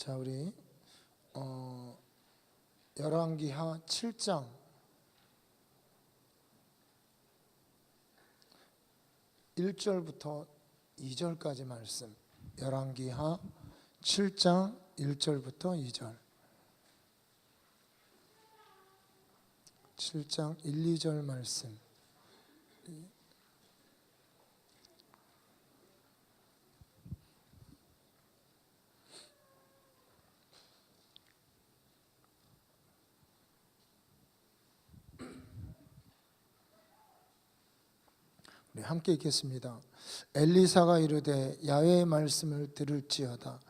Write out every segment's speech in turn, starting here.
자, 우리 열왕기하 7장 1절부터 2절까지 말씀. 열왕기하 7장 1절부터 2절. 7장 1, 2절 말씀. 우리 함께 읽겠습니다. 엘리사가 이르되 야훼의 말씀을 들을지어다.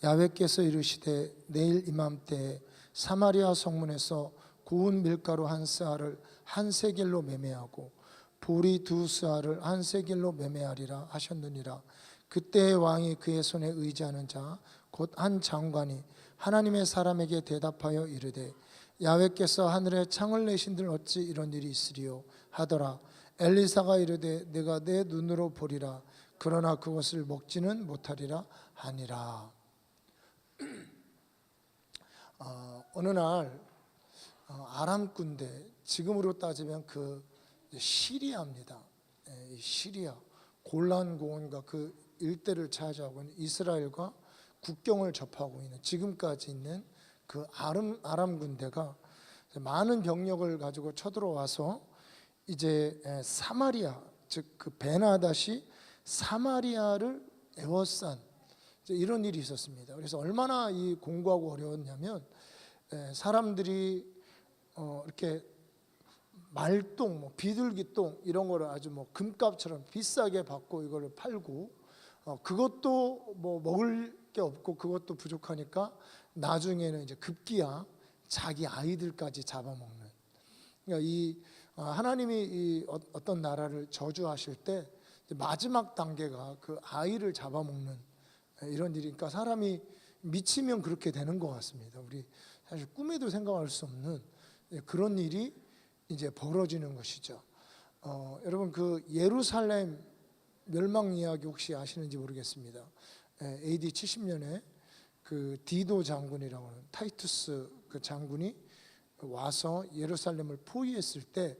야훼께서 이르시되 내일 이맘때에 사마리아 성문에서 고운 밀가루 한 스아를 한 세겔로 매매하고 보리 두 스아를 한 세겔로 매매하리라 하셨느니라. 그때의 왕이 그의 손에 의지하는 자 곧 한 장관이 하나님의 사람에게 대답하여 이르되 야훼께서 하늘에 창을 내신들 어찌 이런 일이 있으리요 하더라. 엘리사가 이르되 내가 내 눈으로 보리라. 그러나 그것을 먹지는 못하리라 하니라. 어느 날 아람 군대, 지금으로 따지면 그 시리아입니다. 시리아 골란 고원과 그 일대를 차지하고 있는 이스라엘과 국경을 접하고 있는 지금까지 있는 그 아람 군대가 많은 병력을 가지고 쳐들어와서 이제 사마리아, 즉 그 베나닷이 사마리아를 에워싼 이런 일이 있었습니다. 그래서 얼마나 이 공고하고 어려웠냐면 사람들이 이렇게 말똥, 비둘기똥 이런 거를 아주 금값처럼 비싸게 받고 이거를 팔고 그것도 먹을 게 없고 그것도 부족하니까 나중에는 이제 급기야 자기 아이들까지 잡아먹는. 그러니까 이 하나님이 이 어떤 나라를 저주하실 때 마지막 단계가 그 아이를 잡아먹는 이런 일이니까 사람이 미치면 그렇게 되는 것 같습니다. 우리 사실 꿈에도 생각할 수 없는 그런 일이 이제 벌어지는 것이죠. 여러분 그 예루살렘 멸망 이야기 혹시 아시는지 모르겠습니다. AD 70년에 그 디도 장군이라고 하는 타이투스 그 장군이 와서 예루살렘을 포위했을 때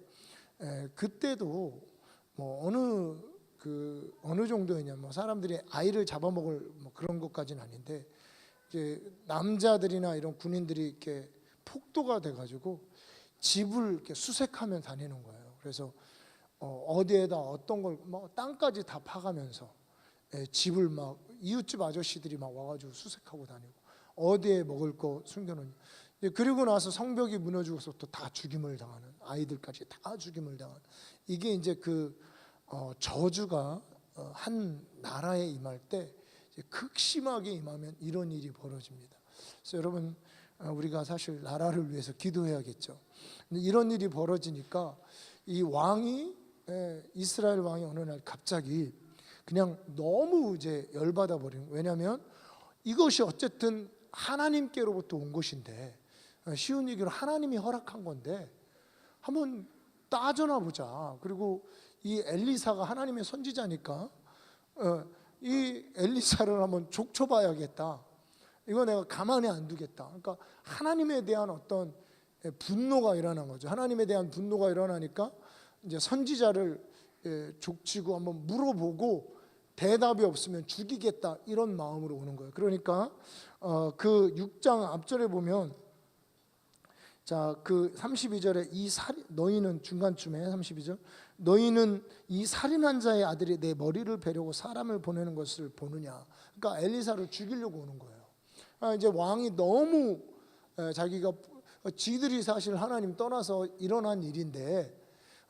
그때도 어느 정도였냐 사람들이 아이를 잡아먹을 그런 것까지는 아닌데 이제 남자들이나 이런 군인들이 이렇게 폭도가 돼가지고 집을 이렇게 수색하며 다니는 거예요. 그래서 어디에다 어떤 걸 땅까지 다 파가면서 집을 이웃집 아저씨들이 와가지고 수색하고 다니고 어디에 먹을 거 숨겨놓는. 그리고 나서 성벽이 무너지고서 또 다 죽임을 당하는, 아이들까지 다 죽임을 당하는. 이게 이제 그 저주가 한 나라에 임할 때 극심하게 임하면 이런 일이 벌어집니다. 그래서 여러분 우리가 사실 나라를 위해서 기도해야겠죠. 근데 이런 일이 벌어지니까 이 왕이 이스라엘 왕이 어느 날 갑자기 그냥 너무 이제 열받아 버린. 왜냐하면 이것이 어쨌든 하나님께로부터 온 것인데 쉬운 얘기로 하나님이 허락한 건데 한번 따져나 보자. 그리고 이 엘리사가 하나님의 선지자니까 이 엘리사를 한번 족쳐봐야겠다. 이거 내가 가만히 안 두겠다. 그러니까 하나님에 대한 어떤 분노가 일어난 거죠. 하나님에 대한 분노가 일어나니까 이제 선지자를 족치고 한번 물어보고 대답이 없으면 죽이겠다 이런 마음으로 오는 거예요. 그러니까 그 6장 앞절에 보면 자, 그 32절에 너희는 중간쯤에 32절 너희는 이 살인한 자의 아들이 내 머리를 베려고 사람을 보내는 것을 보느냐. 그러니까 엘리사를 죽이려고 오는 거예요. 이제 왕이 너무 자기가 지들이 사실 하나님 떠나서 일어난 일인데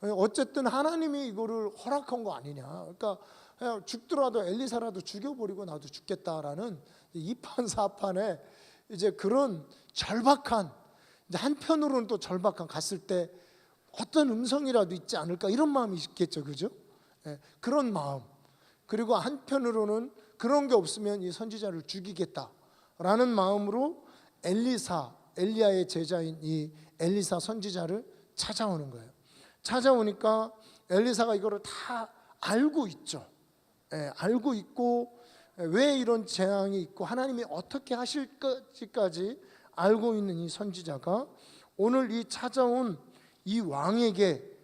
어쨌든 하나님이 이거를 허락한 거 아니냐. 그러니까 그냥 죽더라도 엘리사라도 죽여버리고 나도 죽겠다라는 이판사판에 이제 그런 절박한, 이제 한편으로는 또 절박한, 갔을 때 어떤 음성이라도 있지 않을까 이런 마음이 있겠죠, 그죠? 그런 마음. 그리고 한편으로는 그런 게 없으면 이 선지자를 죽이겠다라는 마음으로 엘리야의 제자인 이 엘리사 선지자를 찾아오는 거예요. 찾아오니까 엘리사가 이거를 다 알고 있죠. 알고 있고 왜 이런 재앙이 있고 하나님이 어떻게 하실까지까지 알고 있는 이 선지자가 오늘 이 찾아온 이 왕에게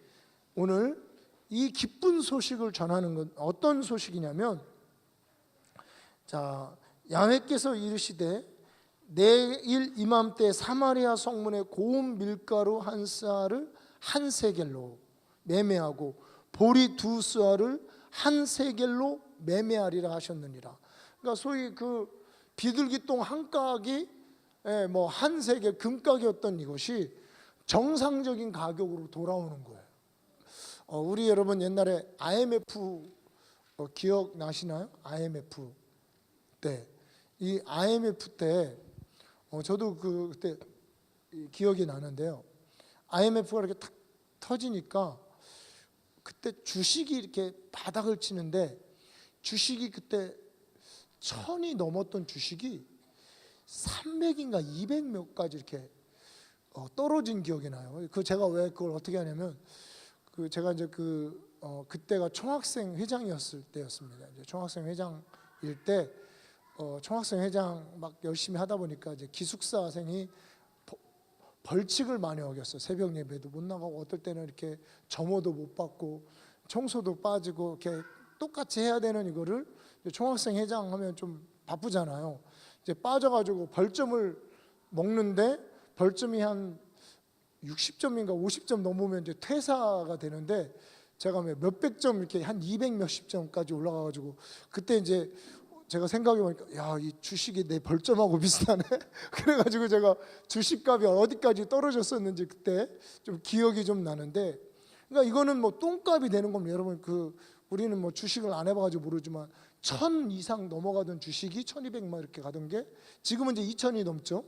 오늘 이 기쁜 소식을 전하는 건 어떤 소식이냐면, 자, 야훼께서 이르시되 내일 이맘때 사마리아 성문에 고운 밀가루 한 쌀을 한 세겔로 매매하고 보리 두 쌀을 한 세겔로 매매하리라 하셨느니라. 그러니까 소위 그 비둘기똥 한 깍이 뭐 한 세겔 금가게였던 이것이 정상적인 가격으로 돌아오는 거예요. 우리 여러분 옛날에 IMF 기억나시나요? IMF 때, 이 IMF 때 저도 그때 기억이 나는데요. IMF가 이렇게 탁 터지니까 그때 주식이 이렇게 바닥을 치는데, 주식이 그때 1000이 넘었던 주식이 300인가 200 몇 가지 이렇게 떨어진 기억이 나요. 그 제가 왜 그걸 어떻게 하냐면, 그 제가 이제 그때가 총학생 회장이었을 때였습니다. 이제 총학생 회장일 때 총학생 회장 막 열심히 하다 보니까 이제 기숙사생이 벌칙을 많이 어겼어요. 새벽 예배도 못 나가고, 어떨 때는 이렇게 점호도 못 받고 청소도 빠지고 이렇게 똑같이 해야 되는 이거를 총학생 회장 하면 좀 바쁘잖아요. 이제 빠져가지고 벌점을 먹는데 벌점이 한 60점인가 50점 넘으면 이제 퇴사가 되는데, 제가 몇백 점 이렇게 한 200 몇십 점까지 올라가가지고 그때 이제 제가 생각해 보니까 야, 이 주식이 내 벌점하고 비슷하네. 그래가지고 제가 주식값이 어디까지 떨어졌었는지 그때 좀 기억이 좀 나는데, 그러니까 이거는 뭐 똥값이 되는 겁니다. 여러분 우리는 뭐 주식을 안 해봐가지고 모르지만 1000 이상 넘어가던 주식이 1200만 이렇게 가던 게 지금은 이제 2000이 넘죠.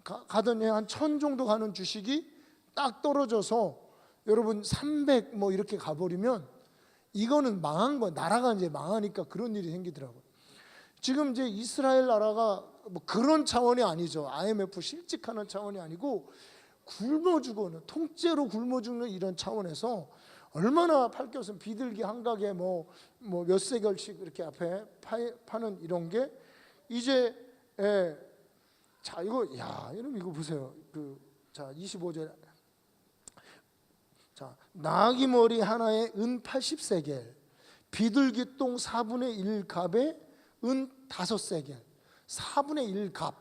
가던 한 1000 정도 가는 주식이 딱 떨어져서 여러분 300 뭐 이렇게 가버리면 이거는 망한 거야. 나라가 이제 망하니까 그런 일이 생기더라고요. 지금 이제 이스라엘 나라가 뭐 그런 차원이 아니죠. IMF 실직하는 차원이 아니고 굶어 죽어는, 통째로 굶어 죽는 이런 차원에서 얼마나 팔겨서 비둘기 한 가게 뭐 몇 세겔씩 이렇게 앞에 파는 이런 게 이제 자 이거 여러분 이거 보세요. 자 25절, 자 나귀 머리 하나에 은 80세겔, 비둘기 똥 4분의 1갑에 은 5세겔, 4분의 1갑,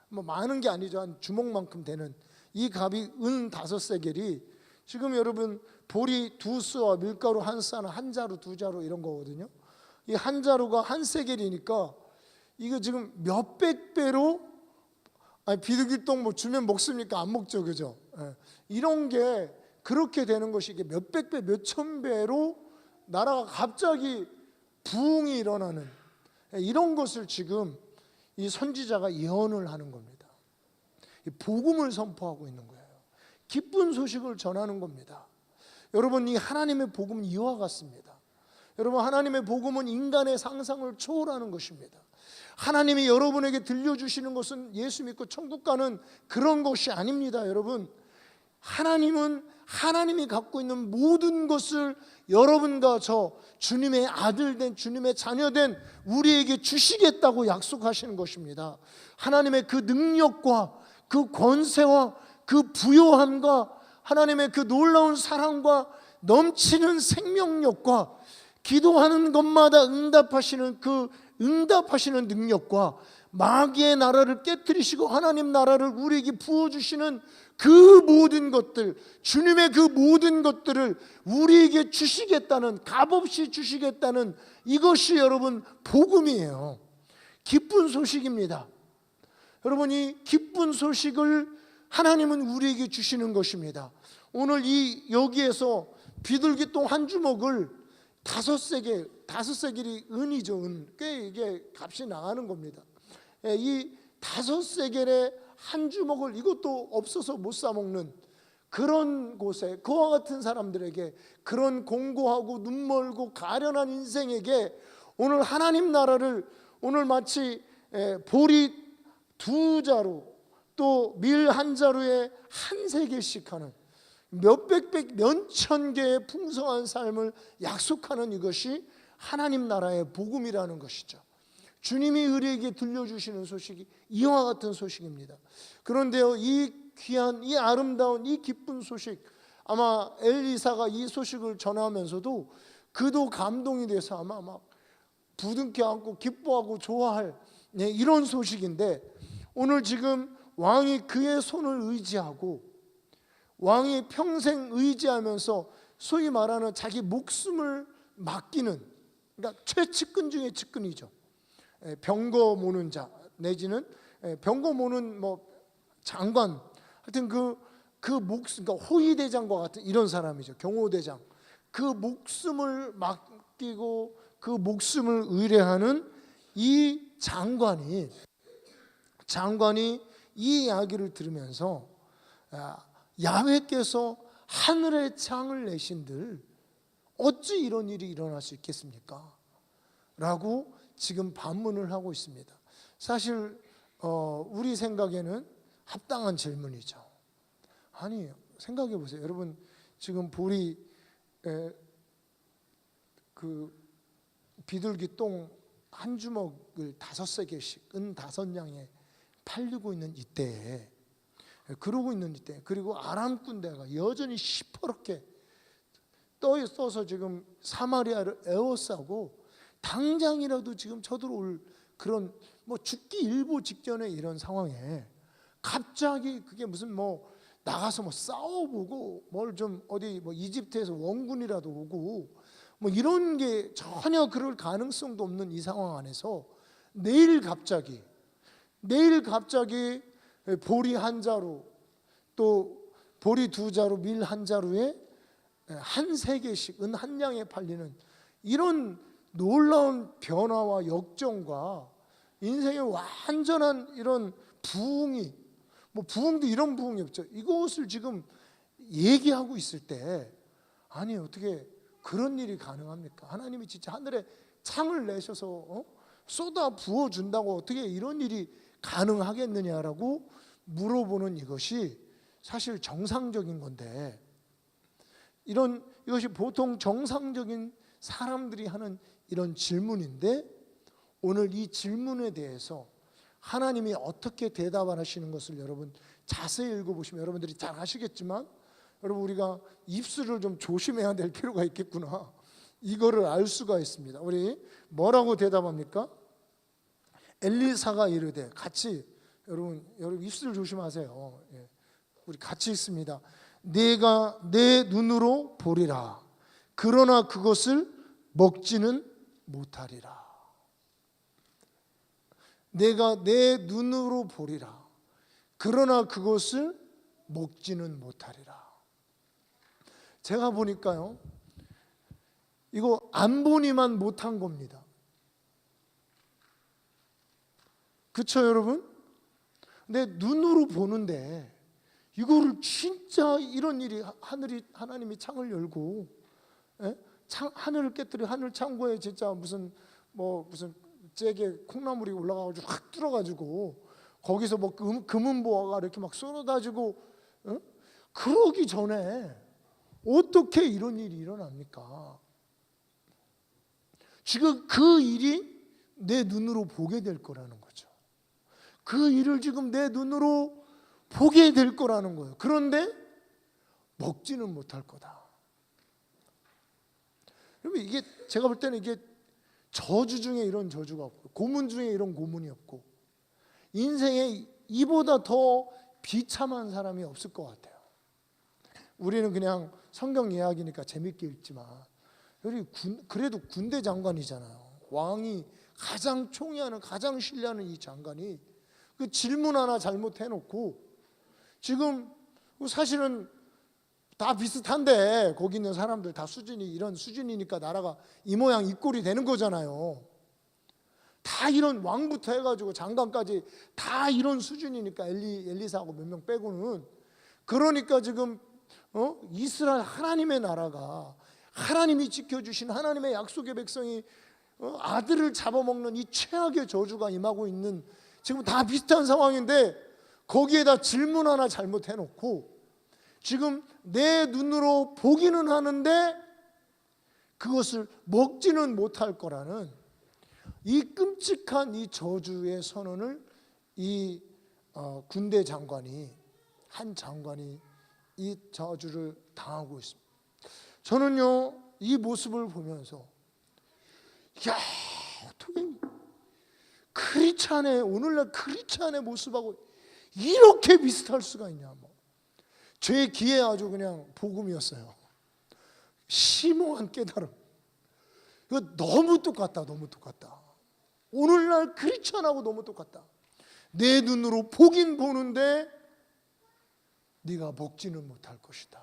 뭐 많은 게 아니죠. 한 주먹만큼 되는 이 갑이 은 5세겔이 지금 여러분 보리 두 스와 밀가루 한 쌀은 한 자루 두 자루 이런 거거든요. 이 한 자루가 한 세겔이니까 이거 지금 몇백 배로, 아니 비둘기똥 뭐 주면 먹습니까? 안 먹죠, 그죠? 이런 게 그렇게 되는 것이 이게 몇백 배, 몇천 배로 나라가 갑자기 부흥이 일어나는 이런 것을 지금 이 선지자가 예언을 하는 겁니다. 복음을 선포하고 있는 거예요. 기쁜 소식을 전하는 겁니다. 여러분, 이 하나님의 복음은 이와 같습니다. 여러분, 하나님의 복음은 인간의 상상을 초월하는 것입니다. 하나님이 여러분에게 들려주시는 것은 예수 믿고 천국 가는 그런 것이 아닙니다. 여러분, 하나님은 하나님이 갖고 있는 모든 것을 여러분과 저 주님의 아들된, 주님의 자녀된 우리에게 주시겠다고 약속하시는 것입니다. 하나님의 그 능력과 그 권세와 그 부요함과 하나님의 그 놀라운 사랑과 넘치는 생명력과 기도하는 것마다 응답하시는 그 응답하시는 능력과 마귀의 나라를 깨뜨리시고 하나님 나라를 우리에게 부어주시는 그 모든 것들, 주님의 그 모든 것들을 우리에게 주시겠다는, 값없이 주시겠다는 이것이 여러분 복음이에요. 기쁜 소식입니다. 여러분, 이 기쁜 소식을 하나님은 우리에게 주시는 것입니다. 오늘 여기에서 비둘기똥 한 주먹을 5세겔이 은이죠. 꽤 이게 값이 나가는 겁니다. 이 5세겔의 한 주먹을 이것도 없어서 못 사 먹는 그런 곳에, 그와 같은 사람들에게, 그런 공고하고 눈멀고 가련한 인생에게 오늘 하나님 나라를 오늘 마치 보리 두 자루 또 밀 한 자루에 한 세겔씩 하는 몇백 배, 몇천 개의 풍성한 삶을 약속하는 이것이 하나님 나라의 복음이라는 것이죠. 주님이 우리에게 들려주시는 소식이 이와 같은 소식입니다. 그런데요, 이 귀한, 이 아름다운, 이 기쁜 소식, 아마 엘리사가 이 소식을 전하면서도 그도 감동이 돼서 아마 막 부둥켜 안고 기뻐하고 좋아할 이런 소식인데, 오늘 지금 왕이 그의 손을 의지하고 왕이 평생 의지하면서 소위 말하는 자기 목숨을 맡기는, 그러니까 최측근 중에 측근이죠. 병거 모는 자 내지는 병거 모는 뭐 장관, 하여튼 그 목숨, 그러니까 호위대장과 같은 이런 사람이죠. 경호대장. 그 목숨을 맡기고 그 목숨을 의뢰하는 이 장관이 이 이야기를 들으면서 야훼께서 하늘의 창을 내신들 어찌 이런 일이 일어날 수 있겠습니까? 라고 지금 반문을 하고 있습니다. 사실 우리 생각에는 합당한 질문이죠. 아니, 생각해 보세요. 여러분, 지금 보리 그 비둘기 똥 한 주먹을 5세개씩 은 5냥에 팔리고 있는 이때에, 그러고 있는 이때, 그리고 아람 군대가 여전히 시퍼렇게 떠서 지금 사마리아를 에워싸고 당장이라도 지금 쳐들어올 그런, 뭐 죽기 일보 직전에 이런 상황에 갑자기 그게 무슨 뭐 나가서 뭐 싸워보고 뭘 좀 어디 뭐 이집트에서 원군이라도 오고 뭐 이런 게 전혀 그럴 가능성도 없는 이 상황 안에서 내일 갑자기 보리 한 자루, 또 보리 2자루, 밀 1자루에 한 3개씩 은 1냥에 팔리는 이런 놀라운 변화와 역정과 인생의 완전한 이런 부흥이, 뭐 부흥도 이런 부흥이 없죠. 이것을 지금 얘기하고 있을 때, 아니 어떻게 그런 일이 가능합니까? 하나님이 진짜 하늘에 창을 내셔서 쏟아 부어준다고 어떻게 이런 일이 가능하겠느냐라고 물어보는 이것이 사실 정상적인 건데, 이것이 보통 정상적인 사람들이 하는 이런 질문인데, 오늘 이 질문에 대해서 하나님이 어떻게 대답하시는 것을 여러분 자세히 읽어보시면 여러분들이 잘 아시겠지만, 여러분 우리가 입술을 좀 조심해야 될 필요가 있겠구나, 이거를 알 수가 있습니다. 우리 뭐라고 대답합니까? 엘리사가 이르되, 같이 여러분 입술 조심하세요. 우리 같이 있습니다. 내가 내 눈으로 보리라, 그러나 그것을 먹지는 못하리라. 내가 내 눈으로 보리라, 그러나 그것을 먹지는 못하리라. 제가 보니까요, 이거 안 보니만 못한 겁니다. 그렇죠 여러분? 내 눈으로 보는데 이거를 진짜 이런 일이, 하나님이 창을 열고 하늘을 깨뜨려, 하늘 창고에 진짜 무슨 잭에 콩나물이 올라가가지고 확 뚫어가지고 거기서 뭐 금은보화가 이렇게 막 쏟아지고, 그러기 전에 어떻게 이런 일이 일어납니까? 지금 그 일이 내 눈으로 보게 될 거라는 거죠. 그 일을 지금 내 눈으로 보게 될 거라는 거예요. 그런데 먹지는 못할 거다. 여러분, 이게 제가 볼 때는 이게 저주 중에 이런 저주가 없고 고문 중에 이런 고문이 없고 인생에 이보다 더 비참한 사람이 없을 것 같아요. 우리는 그냥 성경 이야기니까 재밌게 읽지만, 그래도 군대 장관이잖아요. 왕이 가장 총애하는, 가장 신뢰하는 이 장관이 그 질문 하나 잘못해놓고, 지금 사실은 다 비슷한데 거기 있는 사람들 다 수준이 이런 수준이니까 나라가 이 모양 이 꼴이 되는 거잖아요. 다 이런 왕부터 해가지고 장관까지 다 이런 수준이니까, 엘리사하고 몇 명 빼고는. 그러니까 지금 이스라엘 하나님의 나라가, 하나님이 지켜주신 하나님의 약속의 백성이 아들을 잡아먹는 이 최악의 저주가 임하고 있는, 지금 다 비슷한 상황인데 거기에다 질문 하나 잘못해놓고 지금 내 눈으로 보기는 하는데 그것을 먹지는 못할 거라는 이 끔찍한 이 저주의 선언을 이 군대 장관이, 한 장관이 이 저주를 당하고 있습니다. 저는요 이 모습을 보면서 야, 어떻게 크리스찬의, 오늘날 크리스찬의 모습하고 이렇게 비슷할 수가 있냐. 제 귀에 아주 그냥 복음이었어요. 심오한 깨달음. 이거 너무 똑같다. 너무 똑같다. 오늘날 크리스찬하고 너무 똑같다. 내 눈으로 보긴 보는데 네가 먹지는 못할 것이다.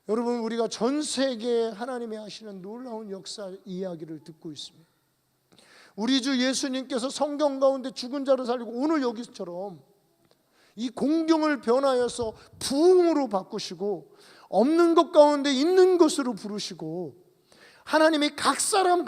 여러분, 우리가 전 세계에 하나님이 하시는 놀라운 역사 이야기를 듣고 있습니다. 우리 주 예수님께서 성경 가운데 죽은 자를 살리고 오늘 여기처럼 이 공경을 변하여서 부흥으로 바꾸시고 없는 것 가운데 있는 것으로 부르시고 하나님이 각 사람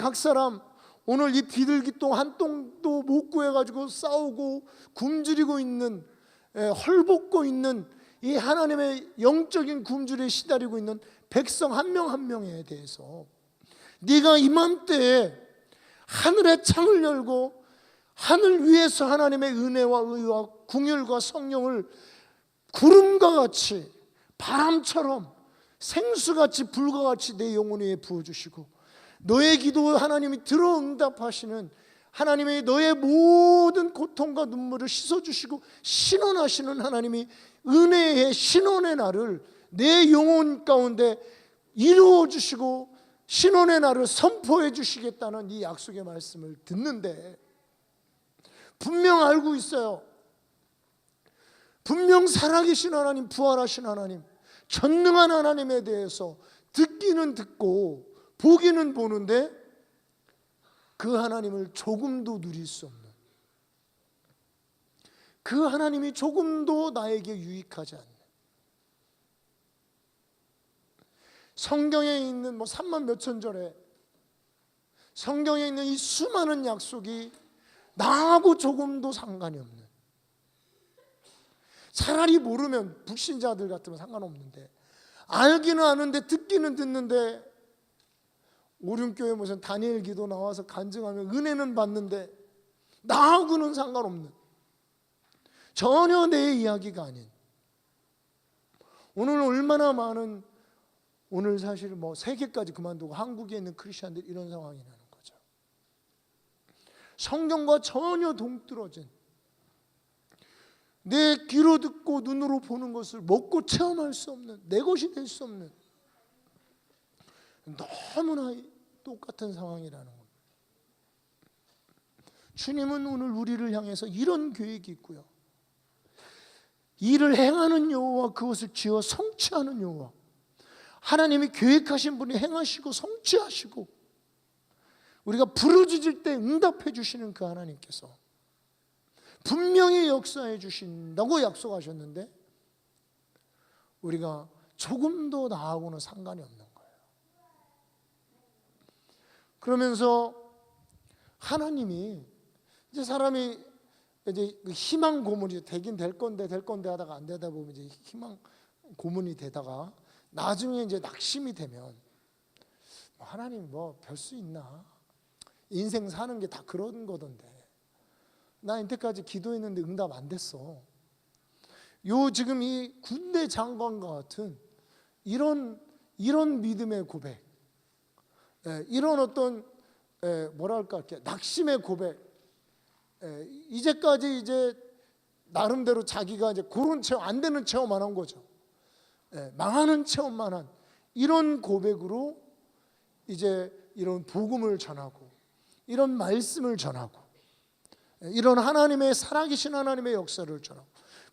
오늘 이 비둘기똥 한 똥도 못 구해가지고 싸우고 굶주리고 있는, 헐벗고 있는 이 하나님의 영적인 굶주리에 시달리고 있는 백성 한 명 한 명에 대해서 네가 이맘때에 하늘의 창을 열고 하늘 위에서 하나님의 은혜와 의와 궁율과 성령을 구름과 같이, 바람처럼, 생수같이, 불과 같이 내 영혼 위에 부어주시고 너의 기도 하나님이 들어 응답하시는 하나님의 너의 모든 고통과 눈물을 씻어주시고 신원하시는 하나님이 은혜의 신원의 날을 내 영혼 가운데 이루어주시고 신원의 날을 선포해 주시겠다는 이 약속의 말씀을 듣는데 분명 알고 있어요. 분명 살아계신 하나님, 부활하신 하나님, 전능한 하나님에 대해서 듣기는 듣고 보기는 보는데 그 하나님을 조금도 누릴 수 없는, 그 하나님이 조금도 나에게 유익하지 않는, 성경에 있는 3만 몇천 절에 성경에 있는 이 수많은 약속이 나하고 조금도 상관이 없는, 차라리 모르면 불신자들 같으면 상관없는데 알기는 아는데 듣기는 듣는데 오륜교회 무슨 다니엘 기도 나와서 간증하면 은혜는 받는데 나하고는 상관없는, 전혀 내 이야기가 아닌, 오늘 얼마나 많은, 오늘 사실 세계까지 그만두고 한국에 있는 크리스천들이 이런 상황이라는 거죠. 성경과 전혀 동떨어진, 내 귀로 듣고 눈으로 보는 것을 먹고 체험할 수 없는, 내 것이 될 수 없는 너무나 똑같은 상황이라는 겁니다. 주님은 오늘 우리를 향해서 이런 계획이 있고요, 일을 행하는 여호와 그것을 지어 성취하는 여호와, 하나님이 계획하신 분이 행하시고 성취하시고 우리가 부르짖을 때 응답해 주시는 그 하나님께서 분명히 역사해 주신다고 약속하셨는데 우리가 조금도 나하고는 상관이 없는 거예요. 그러면서 하나님이 이제 사람이 이제 희망 고문이 되긴 될 건데 하다가 안 되다 보면 이제 희망 고문이 되다가 나중에 이제 낙심이 되면 하나님 별 수 있나? 인생 사는 게 다 그런 거던데. 나 인때까지 기도했는데 응답 안 됐어. 지금 이 군대 장관과 같은 이런 믿음의 고백, 이런 어떤 뭐랄까 이렇게 낙심의 고백, 이제까지 이제 나름대로 자기가 이제 그런 체험, 안 되는 체험만 한 거죠. 망하는 체험만 한 이런 고백으로 이제 이런 복음을 전하고 이런 말씀을 전하고 이런 하나님의 살아계신 하나님의 역사를 전하고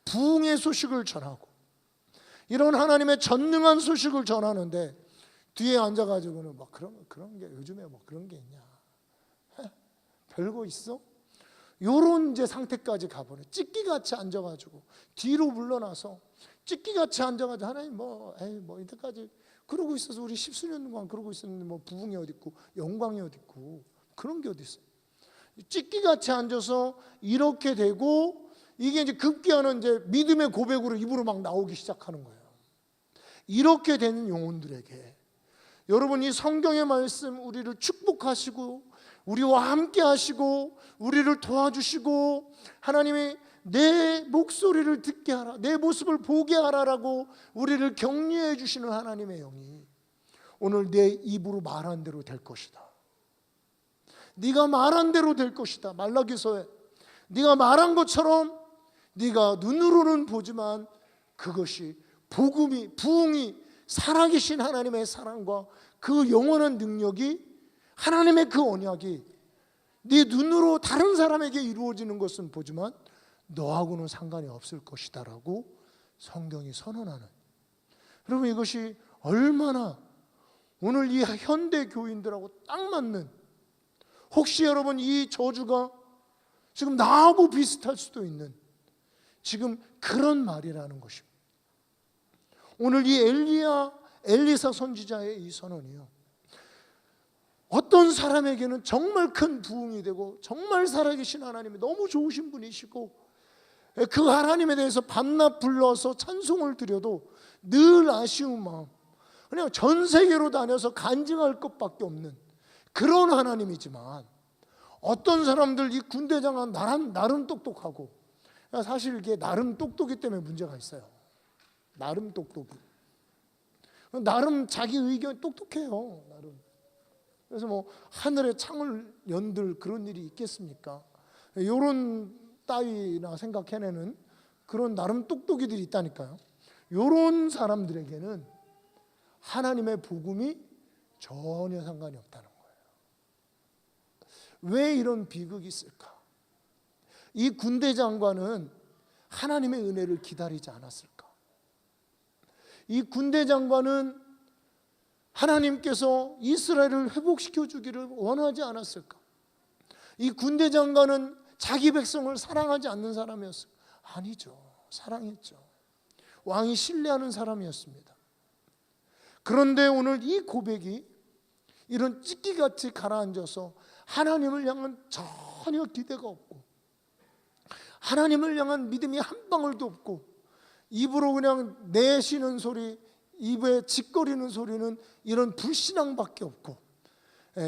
부흥의 소식을 전하고 이런 하나님의 전능한 소식을 전하는데 뒤에 앉아가지고는 그런 게 요즘에 그런 게 있냐, 별거 있어? 요런 이제 상태까지 가버려. 찢기같이 앉아가지고 뒤로 물러나서 찢기같이 앉아가지고 하나님 이때까지 그러고 있어서 우리 십수년 동안 그러고 있었는데 부흥이 어디 있고 영광이 어디 있고 그런 게 어디 있어? 찢기같이 앉아서 이렇게 되고 이게 이제 급기야는 이제 믿음의 고백으로 입으로 막 나오기 시작하는 거예요. 이렇게 되는 영혼들에게 여러분 이 성경의 말씀 우리를 축복하시고 우리와 함께 하시고 우리를 도와주시고 하나님이 내 목소리를 듣게 하라, 내 모습을 보게 하라라고 우리를 격려해 주시는 하나님의 영이 오늘 내 입으로 말한 대로 될 것이다. 네가 말한 대로 될 것이다. 말라기서에 네가 말한 것처럼 네가 눈으로는 보지만 그것이 복음이, 부흥이, 살아계신 하나님의 사랑과 그 영원한 능력이, 하나님의 그 언약이 네 눈으로 다른 사람에게 이루어지는 것은 보지만 너하고는 상관이 없을 것이다 라고 성경이 선언하는, 여러분 이것이 얼마나 오늘 이 현대 교인들하고 딱 맞는, 혹시 여러분 이 저주가 지금 나하고 비슷할 수도 있는 지금 그런 말이라는 것입니다. 오늘 이 엘리사 선지자의 이 선언이요, 어떤 사람에게는 정말 큰 부흥이 되고 정말 살아계신 하나님이 너무 좋으신 분이시고 그 하나님에 대해서 밤낮 불러서 찬송을 드려도 늘 아쉬운 마음, 그냥 전 세계로 다녀서 간증할 것밖에 없는 그런 하나님이지만, 어떤 사람들 이 군대장은 나름 똑똑하고, 사실 이게 나름 똑똑이 때문에 문제가 있어요. 나름 똑똑이, 나름 자기 의견 똑똑해요. 나름. 그래서 뭐 하늘에 창을 연들 그런 일이 있겠습니까? 요런 따위나 생각해내는 그런 나름 똑똑이들이 있다니까요. 요런 사람들에게는 하나님의 복음이 전혀 상관이 없다는 거예요. 왜 이런 비극이 있을까? 이 군대 장관은 하나님의 은혜를 기다리지 않았을까? 이 군대 장관은 하나님께서 이스라엘을 회복시켜 주기를 원하지 않았을까? 이 군대 장관은 자기 백성을 사랑하지 않는 사람이었을까? 아니죠. 사랑했죠. 왕이 신뢰하는 사람이었습니다. 그런데 오늘 이 고백이 이런 찢기같이 가라앉아서 하나님을 향한 전혀 기대가 없고, 하나님을 향한 믿음이 한 방울도 없고, 입으로 그냥 내쉬는 소리, 입에 짓거리는 소리는 이런 불신앙밖에 없고,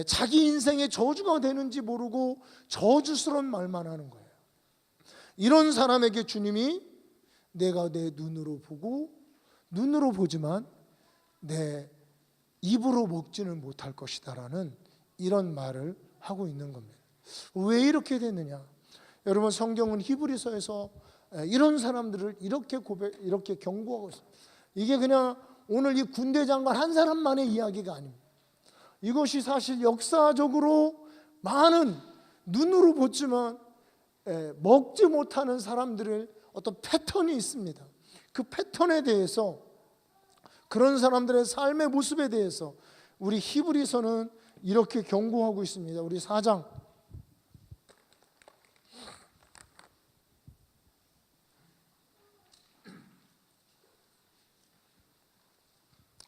자기 인생의 저주가 되는지 모르고 저주스러운 말만 하는 거예요. 이런 사람에게 주님이 내가 내 눈으로 보고, 눈으로 보지만 내 입으로 먹지는 못할 것이다 라는 이런 말을 하고 있는 겁니다. 왜 이렇게 됐느냐? 여러분 성경은 히브리서에서 이런 사람들을 이렇게 경고하고 있어요. 이게 그냥 오늘 이 군대 장관 한 사람만의 이야기가 아닙니다. 이것이 사실 역사적으로 많은 눈으로 보지만 먹지 못하는 사람들의 어떤 패턴이 있습니다. 그 패턴에 대해서, 그런 사람들의 삶의 모습에 대해서 우리 히브리서는 이렇게 경고하고 있습니다. 우리 4장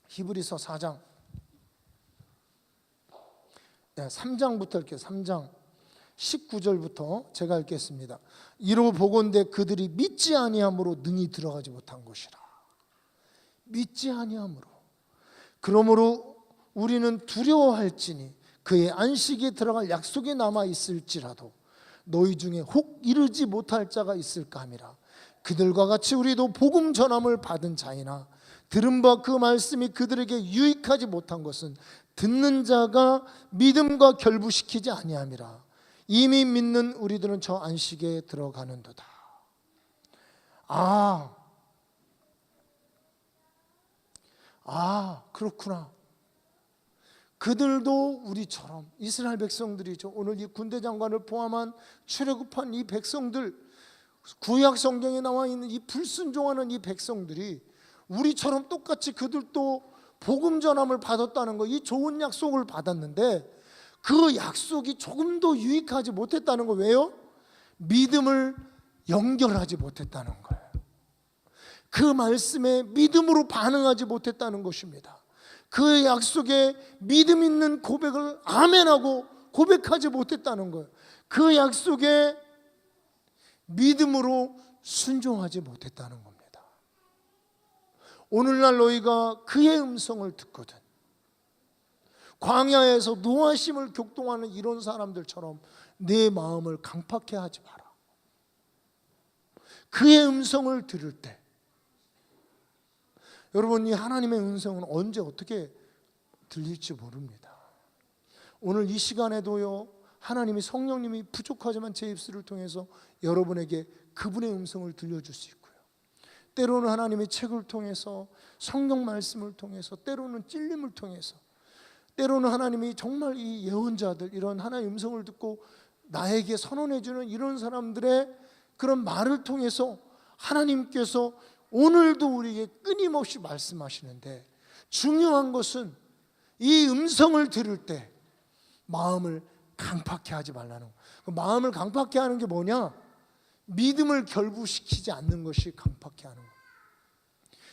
히브리서 4장 3장부터 읽게요. 3장 19절부터 제가 읽겠습니다. 이로 보건대 그들이 믿지 아니함으로 능히 들어가지 못한 것이라. 믿지 아니함으로. 그러므로 우리는 두려워할지니 그의 안식에 들어갈 약속이 남아 있을지라도 너희 중에 혹 이르지 못할 자가 있을까 함이라. 그들과 같이 우리도 복음 전함을 받은 자이나 들은 바 그 말씀이 그들에게 유익하지 못한 것은 듣는 자가 믿음과 결부시키지 아니함이라. 이미 믿는 우리들은 저 안식에 들어가는도다. 그렇구나. 그들도 우리처럼 이스라엘 백성들이죠. 오늘 이 군대 장관을 포함한 출애굽한 이 백성들, 구약 성경에 나와 있는 이 불순종하는 이 백성들이 우리처럼 똑같이 그들도 복음 전함을 받았다는 거, 이 좋은 약속을 받았는데 그 약속이 조금도 유익하지 못했다는 거. 왜요? 믿음을 연결하지 못했다는 거예요. 그 말씀에 믿음으로 반응하지 못했다는 것입니다. 그 약속에 믿음 있는 고백을 아멘하고 고백하지 못했다는 거예요. 그 약속에 믿음으로 순종하지 못했다는 겁니다. 오늘날 너희가 그의 음성을 듣거든 광야에서 노하심을 격동하는 이런 사람들처럼 내 마음을 강팍해 하지 마라. 그의 음성을 들을 때, 여러분, 이 하나님의 음성은 언제 어떻게 들릴지 모릅니다. 오늘 이 시간에도요, 하나님이, 성령님이 부족하지만 제 입술을 통해서 여러분에게 그분의 음성을 들려줄 수 있고요, 때로는 하나님의 책을 통해서, 성경 말씀을 통해서, 때로는 찔림을 통해서, 때로는 하나님이 정말 이 예언자들, 이런 하나님의 음성을 듣고 나에게 선언해주는 이런 사람들의 그런 말을 통해서 하나님께서 오늘도 우리에게 끊임없이 말씀하시는데, 중요한 것은 이 음성을 들을 때 마음을 강팍해 하지 말라는 거예요. 마음을 강팍해 하는 게 뭐냐? 믿음을 결부시키지 않는 것이 강팍해 하는 거예요.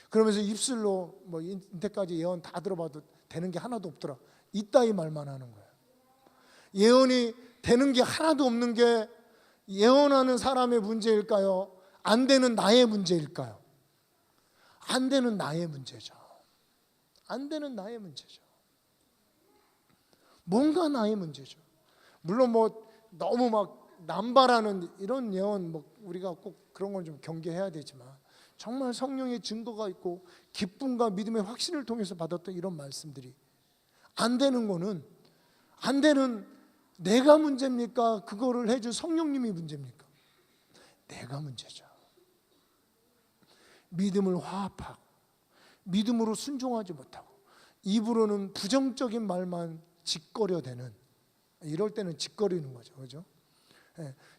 그러면서 입술로 뭐 인때까지 예언 다 들어봐도 되는 게 하나도 없더라, 이따위 말만 하는 거예요. 예언이 되는 게 하나도 없는 게 예언하는 사람의 문제일까요? 안 되는 나의 문제일까요? 안 되는 나의 문제죠. 안 되는 나의 문제죠. 뭔가 나의 문제죠. 물론 뭐 너무 막 남발하는 이런 예언, 뭐 우리가 꼭 그런 건 좀 경계해야 되지만, 정말 성령의 증거가 있고 기쁨과 믿음의 확신을 통해서 받았던 이런 말씀들이 안 되는 거는, 안 되는 내가 문제입니까? 그거를 해준 성령님이 문제입니까? 내가 문제죠. 믿음을 화합하고 믿음으로 순종하지 못하고 입으로는 부정적인 말만 짓거려대는, 이럴 때는 짓거리는 거죠, 그죠?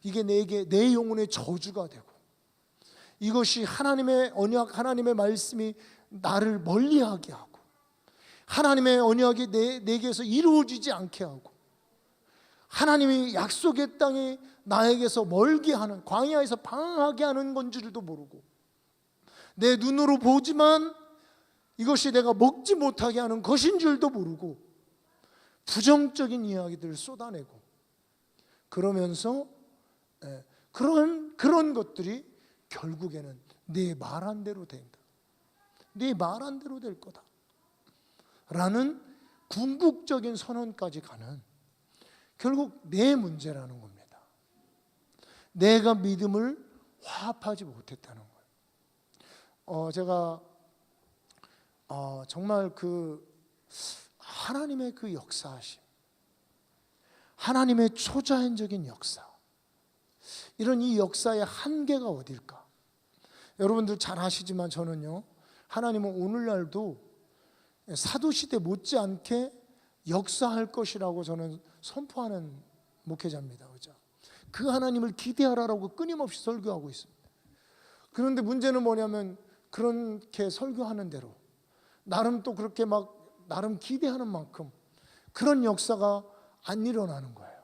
이게 내 영혼의 저주가 되고, 이것이 하나님의 언약, 하나님의 말씀이 나를 멀리하게 하고, 하나님의 언약이 내게서 이루어지지 않게 하고, 하나님이 약속의 땅에 나에게서 멀게 하는, 광야에서 방황하게 하는 건 줄도 모르고, 내 눈으로 보지만 이것이 내가 먹지 못하게 하는 것인 줄도 모르고 부정적인 이야기들을 쏟아내고, 그러면서 그런 것들이 결국에는 네 말한 대로 된다, 네 말한 대로 될 거다 라는 궁극적인 선언까지 가는, 결국 내 문제라는 겁니다. 내가 믿음을 화합하지 못했다는 거예요. 제가 정말 그 하나님의 그 역사하심, 하나님의 초자연적인 역사, 이런 이 역사의 한계가 어딜까? 여러분들 잘 아시지만 저는요, 하나님은 오늘날도 사도시대 못지않게 역사할 것이라고 저는 선포하는 목회자입니다. 그죠? 그 하나님을 기대하라고 끊임없이 설교하고 있습니다. 그런데 문제는 뭐냐면, 그렇게 설교하는 대로 나름 또 그렇게 막 나름 기대하는 만큼 그런 역사가 안 일어나는 거예요.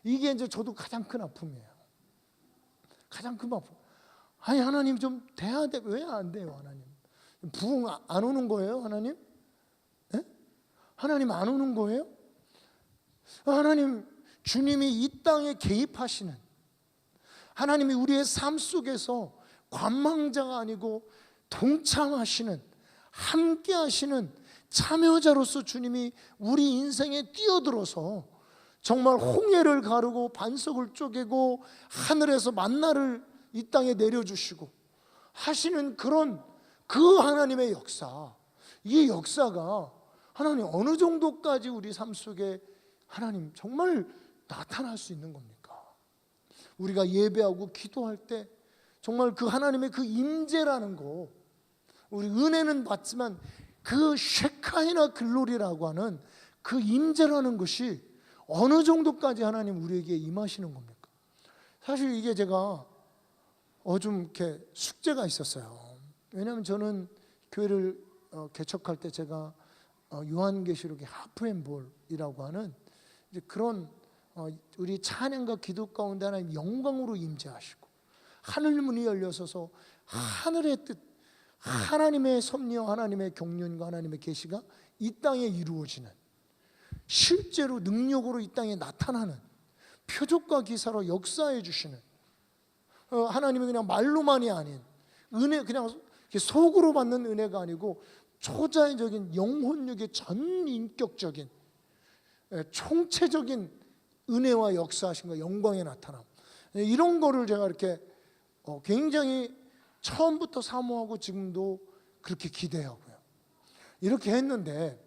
이게 이제 저도 가장 큰 아픔이에요. 가장 큰 아픔. 아니, 하나님 좀 돼야 돼. 왜 안 돼요, 하나님? 부흥 안 오는 거예요, 하나님? 에? 하나님 안 오는 거예요? 하나님, 주님이 이 땅에 개입하시는, 하나님이 우리의 삶 속에서 관망자가 아니고 동참하시는, 함께 하시는 참여자로서 주님이 우리 인생에 뛰어들어서 정말 홍해를 가르고 반석을 쪼개고 하늘에서 만나를 이 땅에 내려주시고 하시는 그런 그 하나님의 역사, 이 역사가 하나님 어느 정도까지 우리 삶 속에 하나님 정말 나타날 수 있는 겁니까? 우리가 예배하고 기도할 때 정말 그 하나님의 그 임재라는 거, 우리 은혜는 받지만 그 쉐카이나 글로리라고 하는 그 임재라는 것이 어느 정도까지 하나님 우리에게 임하시는 겁니까? 사실 이게 제가 좀 이렇게 숙제가 있었어요. 왜냐하면 저는 교회를 개척할 때 제가 요한계시록의 하프앤볼이라고 하는 이제 그런 우리 찬양과 기도 가운데 하나님 영광으로 임재하시고 하늘 문이 열려서서 하늘의 뜻, 하나님의 섭리와 하나님의 경륜과 하나님의 계시가 이 땅에 이루어지는, 실제로 능력으로 이 땅에 나타나는, 표적과 기사로 역사해 주시는, 하나님이 그냥 말로만이 아닌 은혜, 그냥 속으로 받는 은혜가 아니고 초자연적인 영혼력의 전인격적인 총체적인 은혜와 역사하신가 영광의 나타남, 이런 거를 제가 이렇게 굉장히 처음부터 사모하고 지금도 그렇게 기대하고요. 이렇게 했는데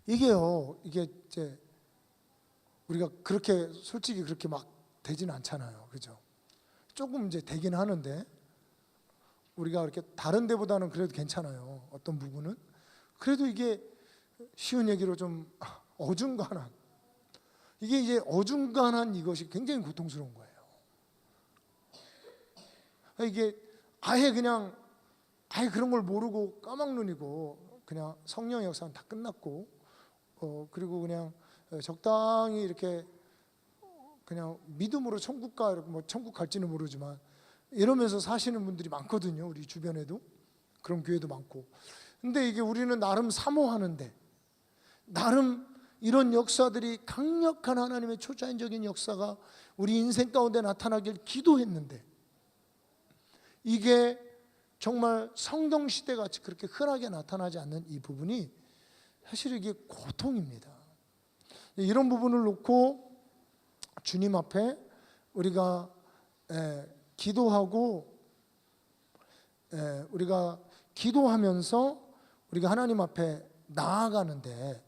이게 이제 우리가 그렇게 솔직히 그렇게 막 되지는 않잖아요, 그죠? 조금 이제 되긴 하는데 우리가 이렇게 다른 데보다는 그래도 괜찮아요. 어떤 부분은 그래도 이게 쉬운 얘기로 좀 어중간한, 이게 이제 어중간한 이것이 굉장히 고통스러운 거예요. 이게 아예 그런 걸 모르고 까막눈이고 그냥 성령의 역사는 다 끝났고 그리고 그냥 적당히 이렇게 그냥 믿음으로 천국 갈지는 모르지만 이러면서 사시는 분들이 많거든요. 우리 주변에도 그런 교회도 많고. 근데 이게 우리는 나름 사모하는데, 나름 이런 역사들이 강력한 하나님의 초자연적인 역사가 우리 인생 가운데 나타나길 기도했는데, 이게 정말 성경시대 같이 그렇게 흔하게 나타나지 않는 이 부분이 사실 이게 고통입니다. 이런 부분을 놓고 주님 앞에 우리가 기도하고 우리가 기도하면서 우리가 하나님 앞에 나아가는데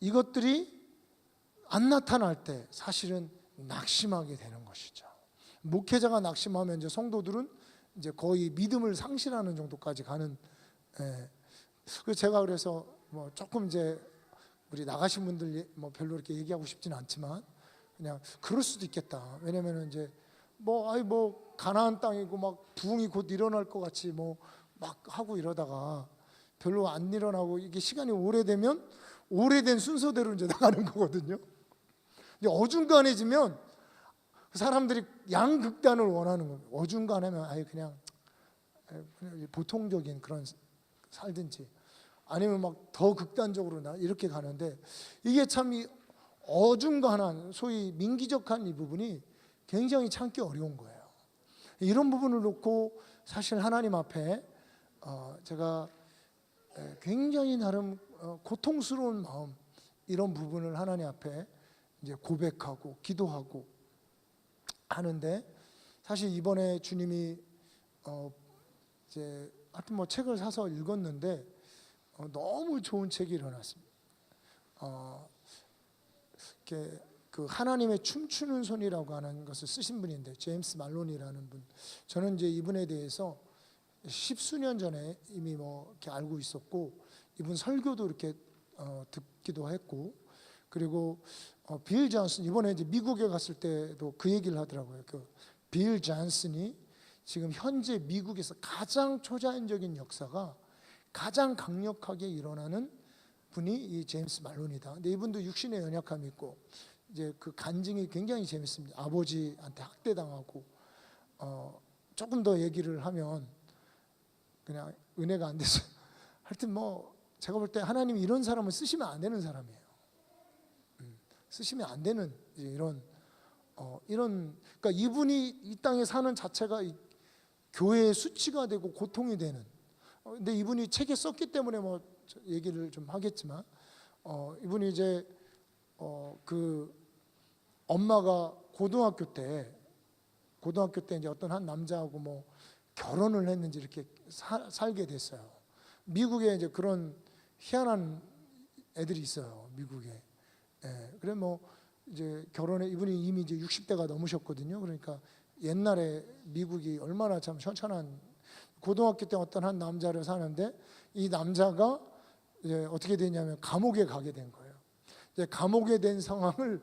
이것들이 안 나타날 때 사실은 낙심하게 되는 것이죠. 목회자가 낙심하면 이제 성도들은 이제 거의 믿음을 상실하는 정도까지 가는. 그래서 제가 그래서 뭐 조금 이제 우리 나가신 분들 뭐 별로 이렇게 얘기하고 싶지는 않지만 그냥 그럴 수도 있겠다. 왜냐면은 이제 뭐 가나안 땅이고 막 부흥이 곧 일어날 것 같이 뭐 막 하고 이러다가 별로 안 일어나고 이게 시간이 오래되면 오래된 순서대로 이제 나가는 거거든요. 근데 어중간해지면 사람들이 양극단을 원하는 거예요. 어중간하면 아예 그냥 보통적인 그런 살든지 아니면 막 더 극단적으로 이렇게 가는데, 이게 참 이 어중간한 소위 민기적한 이 부분이 굉장히 참기 어려운 거예요. 이런 부분을 놓고 사실 하나님 앞에 제가 굉장히 나름 고통스러운 마음, 이런 부분을 하나님 앞에 이제 고백하고 기도하고 하는데, 사실 이번에 주님이 이제 하여튼 뭐 책을 사서 읽었는데 너무 좋은 책이 일어났습니다. 이렇게 그 하나님의 춤추는 손이라고 하는 것을 쓰신 분인데, 제임스 말론이라는 분. 저는 이제 이분에 대해서 십수년 전에 이미 뭐 이렇게 알고 있었고, 이분 설교도 이렇게 듣기도 했고, 그리고 빌 존슨, 이번에 이제 미국에 갔을 때도 그 얘기를 하더라고요. 그 빌 존슨이 지금 현재 미국에서 가장 초자연적인 역사가 가장 강력하게 일어나는 분이 이 제임스 말론이다. 근데 이분도 육신의 연약함이 있고 이제 그 간증이 굉장히 재밌습니다. 아버지한테 학대당하고 조금 더 얘기를 하면 그냥 은혜가 안 돼서 하여튼 뭐 제가 볼 때 하나님이 이런 사람을 쓰시면 안 되는 사람이에요. 쓰시면 안 되는 이런 그러니까 이분이 이 땅에 사는 자체가 이 교회의 수치가 되고 고통이 되는. 근데 이분이 책에 썼기 때문에 뭐 얘기를 좀 하겠지만 이분이 이제 그 엄마가 고등학교 때 이제 어떤 한 남자하고 뭐 결혼을 했는지 이렇게 살게 됐어요. 미국에 이제 그런 희한한 애들이 있어요, 미국에. 그래 뭐 이제 결혼에 이분이 이미 이제 60대가 넘으셨거든요. 그러니까 옛날에 미국이 얼마나 참 현천한, 고등학교 때 어떤 한 남자를 사는데 이 남자가 이제 어떻게 되냐면 감옥에 가게 된 거예요. 이제 감옥에 된 상황을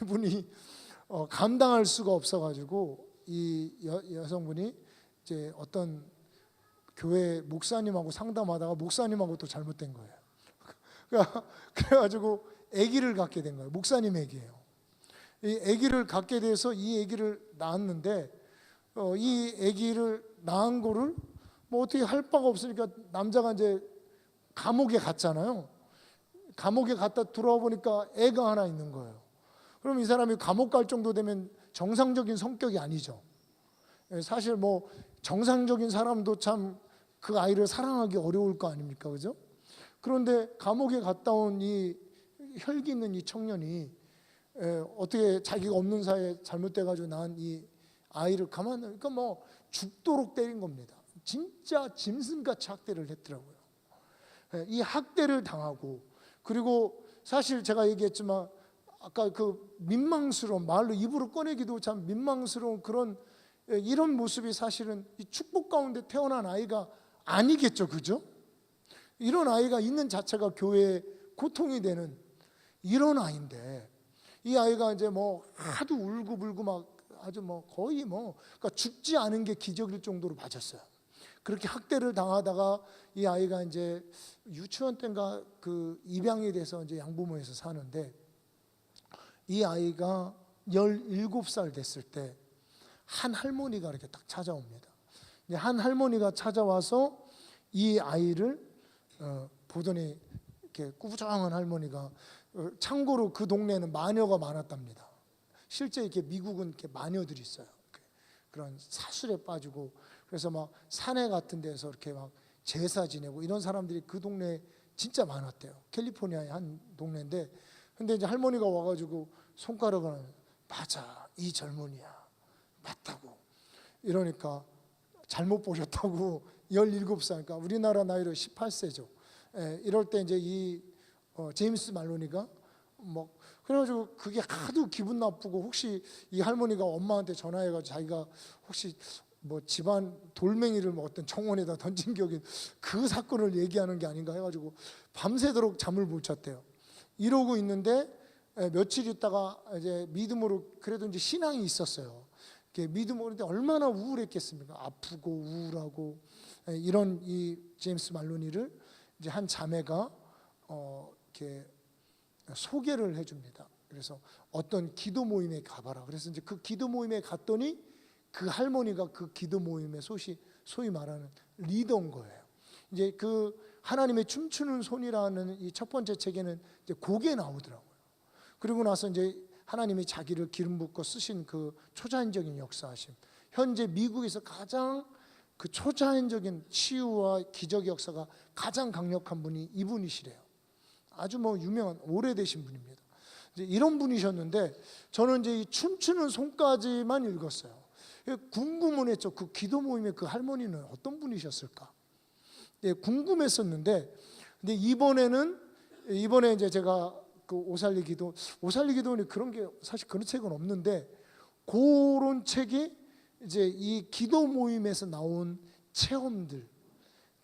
이분이 감당할 수가 없어가지고 이 여성분이 이제 어떤 교회 목사님하고 상담하다가 목사님하고 또 잘못된 거예요. 그래가지고 아기를 갖게 된 거예요. 목사님 아기예요. 이 아기를 갖게 돼서 이 아기를 낳았는데 이 아기를 낳은 거를 뭐 어떻게 할 바가 없으니까 남자가 이제 감옥에 갔잖아요. 감옥에 갔다 들어와 보니까 애가 하나 있는 거예요. 그럼 이 사람이 감옥 갈 정도 되면 정상적인 성격이 아니죠. 사실 뭐 정상적인 사람도 참 그 아이를 사랑하기 어려울 거 아닙니까, 그죠? 그런데 감옥에 갔다 온 이 혈기 있는 이 청년이 어떻게 자기가 없는 사이에 잘못돼가지고 낳은 이 아이를 가만, 그러니까 뭐 죽도록 때린 겁니다. 진짜 짐승같이 학대를 했더라고요. 이 학대를 당하고, 그리고 사실 제가 얘기했지만 아까 그 민망스러운, 말로 입으로 꺼내기도 참 민망스러운 그런 이런 모습이 사실은 이 축복 가운데 태어난 아이가 아니겠죠, 그죠? 이런 아이가 있는 자체가 교회에 고통이 되는 이런 아이인데, 이 아이가 이제 뭐 하도 울고 불고 막 아주 뭐 거의 뭐 그러니까 죽지 않은 게 기적일 정도로 맞았어요. 그렇게 학대를 당하다가 이 아이가 이제 유치원 때인가 그 입양이 돼서 이제 양부모에서 사는데, 이 아이가 17살 됐을 때 한 할머니가 이렇게 딱 찾아옵니다. 한 할머니가 찾아와서 이 아이를 보더니 이렇게 꾸부정한 할머니가, 참고로 그 동네는 마녀가 많았답니다. 실제 이렇게 미국은 이렇게 마녀들이 있어요. 그런 사술에 빠지고, 그래서 막 사내 같은 데서 이렇게 막 제사 지내고 이런 사람들이 그 동네에 진짜 많았대요. 캘리포니아의 한 동네인데, 근데 이제 할머니가 와가지고 손가락을 하면, 맞아, 이 젊은이야, 맞다고. 이러니까 잘못 보셨다고. 17살, 그러니까 우리나라 나이로 18세죠. 이럴 때 이제 이 제임스 말로니가 뭐 그래가지고 그게 하도 기분 나쁘고, 혹시 이 할머니가 엄마한테 전화해가지고 자기가 혹시 뭐 집안 돌멩이를 뭐 어떤 정원에다 던진 격인 그 사건을 얘기하는 게 아닌가 해가지고 밤새도록 잠을 못 잤대요. 이러고 있는데 며칠 있다가 이제 믿음으로, 그래도 이제 신앙이 있었어요. 믿음으로. 근데 얼마나 우울했겠습니까? 아프고 우울하고. 이런 이 제임스 말로니를 이제 한 자매가 이렇게 소개를 해줍니다. 그래서 어떤 기도 모임에 가봐라. 그래서 이제 그 기도 모임에 갔더니 그 할머니가 그 기도 모임의 소위 말하는 리더인 거예요. 이제 그 하나님의 춤추는 손이라는 이 첫 번째 책에는 이제 그게 나오더라고요. 그리고 나서 이제 하나님이 자기를 기름 붓고 쓰신 그 초자연적인 역사하심, 현재 미국에서 가장 그 초자연적인 치유와 기적 역사가 가장 강력한 분이 이분이시래요. 아주 뭐 유명한 오래되신 분입니다. 이제 이런 분이셨는데, 저는 이제 이 춤추는 손까지만 읽었어요. 궁금은 했죠. 그 기도 모임의 그 할머니는 어떤 분이셨을까? 예, 궁금했었는데, 근데 이번에 이제 제가 그 오살리 기도는 그런 게 사실 그런 책은 없는데, 그런 책이 이제 이 기도 모임에서 나온 체험들,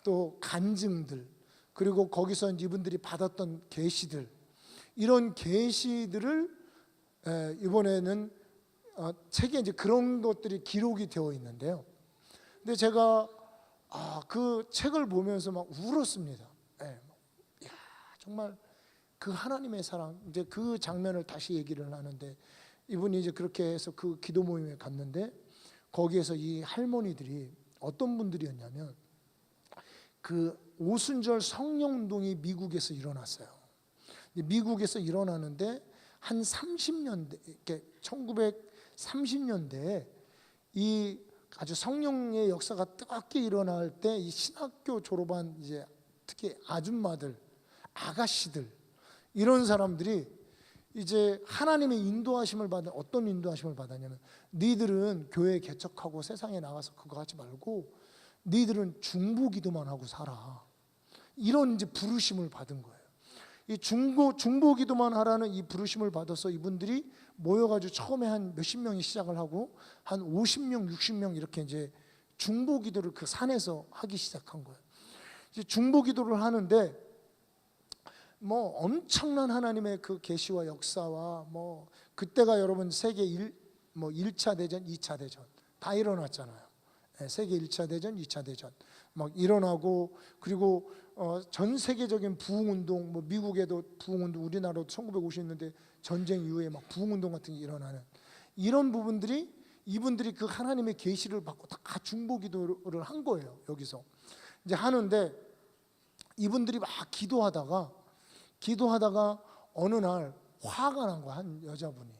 또 간증들, 그리고 거기서 이분들이 받았던 계시들, 이런 계시들을 이번에는 책에 이제 그런 것들이 기록이 되어 있는데요. 근데 제가 그 책을 보면서 막 울었습니다. 야, 정말 그 하나님의 사랑, 이제 그 장면을 다시 얘기를 하는데, 이분이 이제 그렇게 해서 그 기도 모임에 갔는데, 거기에서 이 할머니들이 어떤 분들이었냐면, 그 오순절 성령운동이 미국에서 일어났어요. 미국에서 일어나는데 한 30년대, 이렇게 1930년대에 이 아주 성령의 역사가 뜨겁게 일어날 때, 이 신학교 졸업한 이제 특히 아줌마들, 아가씨들, 이런 사람들이 이제 하나님의 인도하심을 받은, 어떤 인도하심을 받았냐면, 너희들은 교회 개척하고 세상에 나가서 그거 하지 말고 너희들은 중보기도만 하고 살아. 이런 이제 부르심을 받은 거예요. 이 중보기도만 하라는 이 부르심을 받아서 이분들이 모여가지고 처음에 한 몇십 명이 시작을 하고 한 50명, 60명 이렇게 이제 중보기도를 그 산에서 하기 시작한 거예요. 이제 중보기도를 하는데 뭐 엄청난 하나님의 그 계시와 역사와, 뭐 그때가 여러분 세계 1차 대전, 2차 대전 다 일어났잖아요. 세계 1차 대전, 2차 대전 막 일어나고, 그리고 전 세계적인 부흥운동, 뭐 미국에도 부흥운동, 우리나라도 1950년대 전쟁 이후에 막 부흥운동 같은 게 일어나는 이런 부분들이, 이분들이 그 하나님의 계시를 받고 다 중보기도를 한 거예요. 여기서 이제 하는데, 이분들이 막 기도하다가 어느 날 화가 난 거야. 한 여자분이.